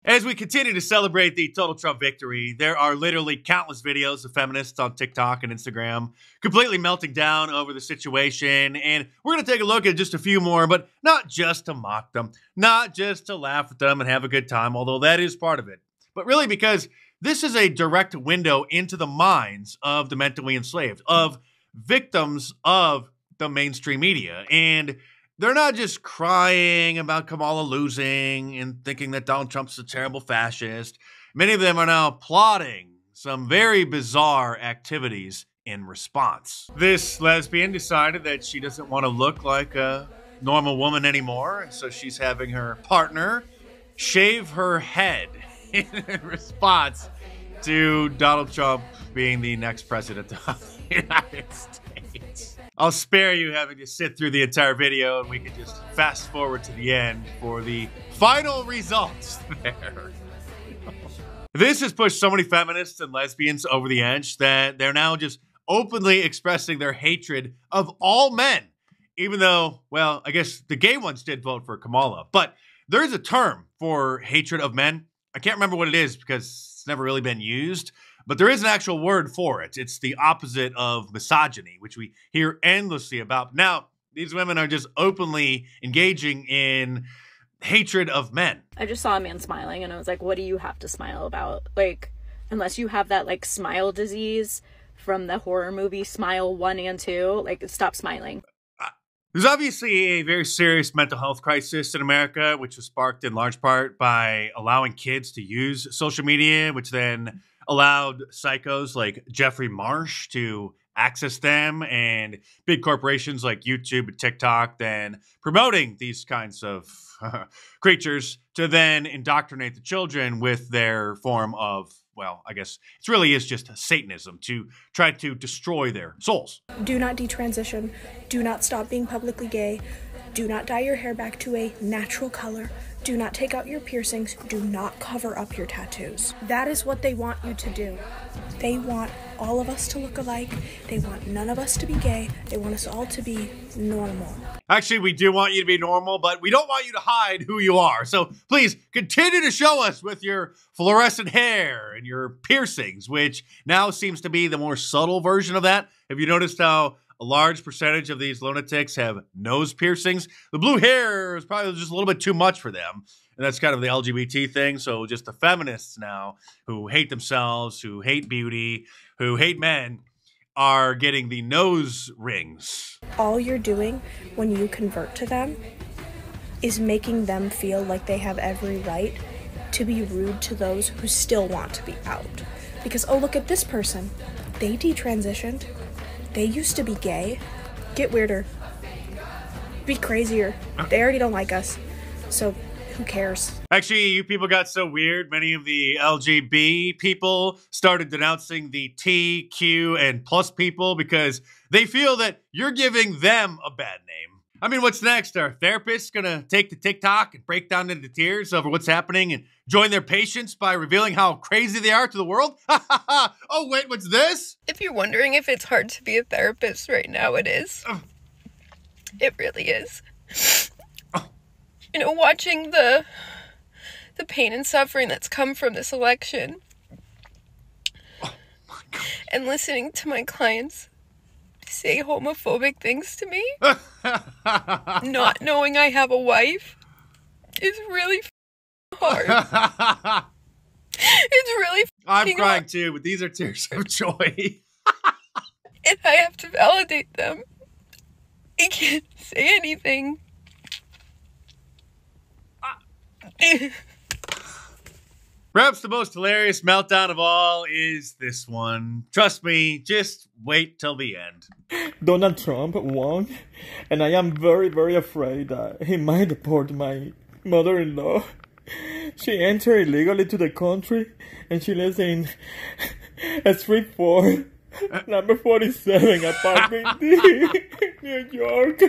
As we continue to celebrate the total Trump victory, there are literally countless videos of feminists on TikTok and Instagram completely melting down over the situation. And we're going to take a look at just a few more, but not just to mock them, not just to laugh at them and have a good time, although that is part of it, but really because this is a direct window into the minds of the mentally enslaved, of victims of the mainstream media. And they're not just crying about Kamala losing and thinking that Donald Trump's a terrible fascist. Many of them are now plotting some very bizarre activities in response. This lesbian decided that she doesn't want to look like a normal woman anymore, and so she's having her partner shave her head in response to Donald Trump being the next president of the United States. I'll spare you having to sit through the entire video, and we can just fast forward to the end for the final results there. This has pushed so many feminists and lesbians over the edge that they're now just openly expressing their hatred of all men, even though, well, I guess the gay ones did vote for Kamala. But there is a term for hatred of men. I can't remember what it is because it's never really been used. But there is an actual word for it. It's the opposite of misogyny, which we hear endlessly about. Now, these women are just openly engaging in hatred of men. I just saw a man smiling and I was like, what do you have to smile about? Like, unless you have that like smile disease from the horror movie Smile 1 and 2, like stop smiling. There's obviously a very serious mental health crisis in America, which was sparked in large part by allowing kids to use social media, which then allowed psychos like Jeffrey Marsh to access them, and big corporations like YouTube and TikTok then promoting these kinds of creatures to then indoctrinate the children with their form of, well, I guess it really is just Satanism to try to destroy their souls. Do not detransition. Do not stop being publicly gay. Do not dye your hair back to a natural color. Do not take out your piercings. Do not cover up your tattoos. That is what they want you to do. They want all of us to look alike. They want none of us to be gay. They want us all to be normal. Actually, we do want you to be normal, but we don't want you to hide who you are. So please continue to show us with your fluorescent hair and your piercings, which now seems to be the more subtle version of that. Have you noticed how a large percentage of these lunatics have nose piercings? The blue hair is probably just a little bit too much for them. And that's kind of the LGBT thing. So just the feminists now who hate themselves, who hate beauty, who hate men are getting the nose rings. All you're doing when you convert to them is making them feel like they have every right to be rude to those who still want to be out. Because, oh, look at this person. They detransitioned. They used to be gay. Get weirder. Be crazier. They already don't like us. So who cares? Actually, you people got so weird. Many of the LGB people started denouncing the T, Q, and plus people because they feel that you're giving them a bad name. I mean, what's next? Are therapists gonna take to TikTok and break down into tears over what's happening and join their patients by revealing how crazy they are to the world? Oh, wait, what's this? If you're wondering if it's hard to be a therapist right now, it is. It really is. You know, watching the pain and suffering that's come from this election, and listening to my clients say homophobic things to me, not knowing I have a wife, is really hard. It's really I'm crying hard. too, but these are tears of joy. And I have to validate them. I can't say anything. Perhaps the most hilarious meltdown of all is this one. Trust me, just wait till the end. Donald Trump won, and I am very, very afraid that he might deport my mother-in-law. She entered illegally to the country, and she lives in Street 4, number 47, apartment D, New York.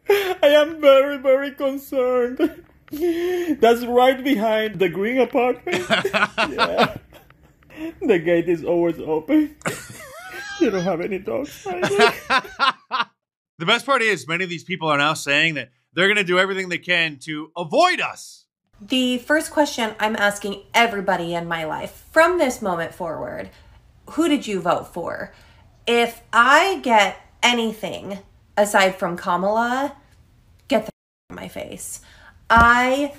I am very, very concerned. That's right behind the green apartment. Yeah. The gate is always open. You don't have any dogs. The best part is many of these people are now saying that they're going to do everything they can to avoid us. The first question I'm asking everybody in my life from this moment forward, who did you vote for? If I get anything aside from Kamala, get the out of my face. I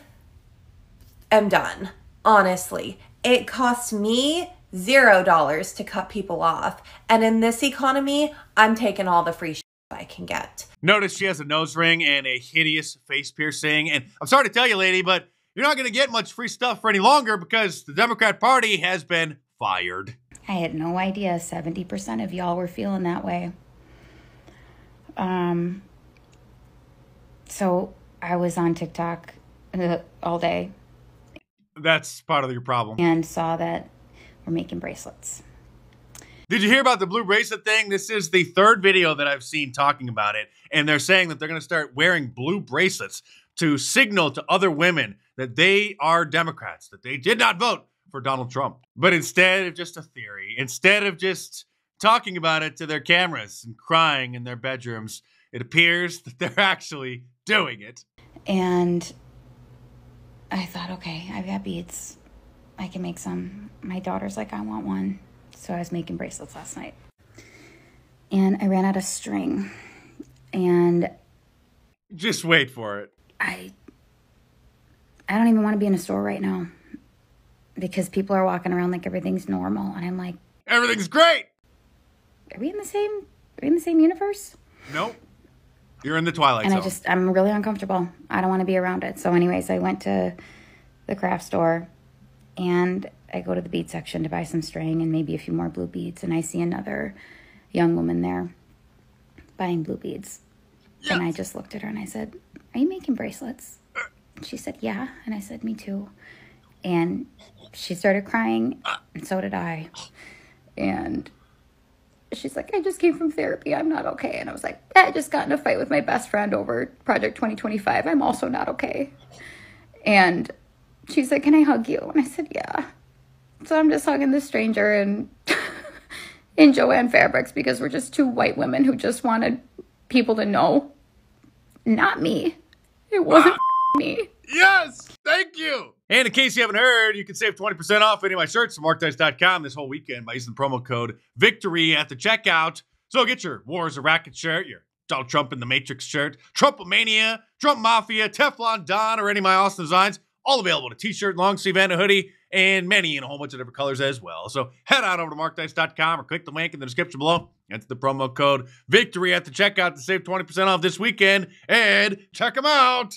am done, honestly. It costs me $0 to cut people off. And in this economy, I'm taking all the free shit I can get. Notice she has a nose ring and a hideous face piercing. And I'm sorry to tell you, lady, but you're not going to get much free stuff for any longer because the Democrat Party has been fired. I had no idea 70% of y'all were feeling that way. So I was on TikTok all day. That's part of your problem. And saw that we're making bracelets. Did you hear about the blue bracelet thing? This is the third video that I've seen talking about it. And they're saying that they're going to start wearing blue bracelets to signal to other women that they are Democrats, that they did not vote for Donald Trump. But instead of just a theory, instead of just talking about it to their cameras and crying in their bedrooms, it appears that they're actually doing it. And I thought, okay, I've got beads. I can make some. My daughter's like, I want one. So I was making bracelets last night. And I ran out of string. And just wait for it. I don't even want to be in a store right now. Because people are walking around like everything's normal. And I'm like, everything's great. Are we in the same universe? Nope. You're in the Twilight Zone. And I'm really uncomfortable. I don't want to be around it. So anyways, I went to the craft store and I go to the bead section to buy some string and maybe a few more blue beads. And I see another young woman there buying blue beads. Yes. And I just looked at her and I said, are you making bracelets? And she said, yeah. And I said, me too. And she started crying and so did I. And she's like, I just came from therapy. I'm not okay. And I was like, I just got in a fight with my best friend over Project 2025. I'm also not okay. And she's like, can I hug you? And I said, yeah. So I'm just hugging this stranger in Joanne Fabrics because we're just two white women who just wanted people to know. Not me. It wasn't me. Yes, thank you. And in case you haven't heard, you can save 20% off any of my shirts from markdice.com this whole weekend by using the promo code VICTORY at the checkout. So get your War is a Racket shirt, your Donald Trump in the Matrix shirt, Trumpomania, Trump Mafia, Teflon Don, or any of my awesome designs. All available in a t-shirt, long sleeve, and a hoodie, and many in a whole bunch of different colors as well. So head on over to markdice.com or click the link in the description below. Enter the promo code VICTORY at the checkout to save 20% off this weekend, and check them out.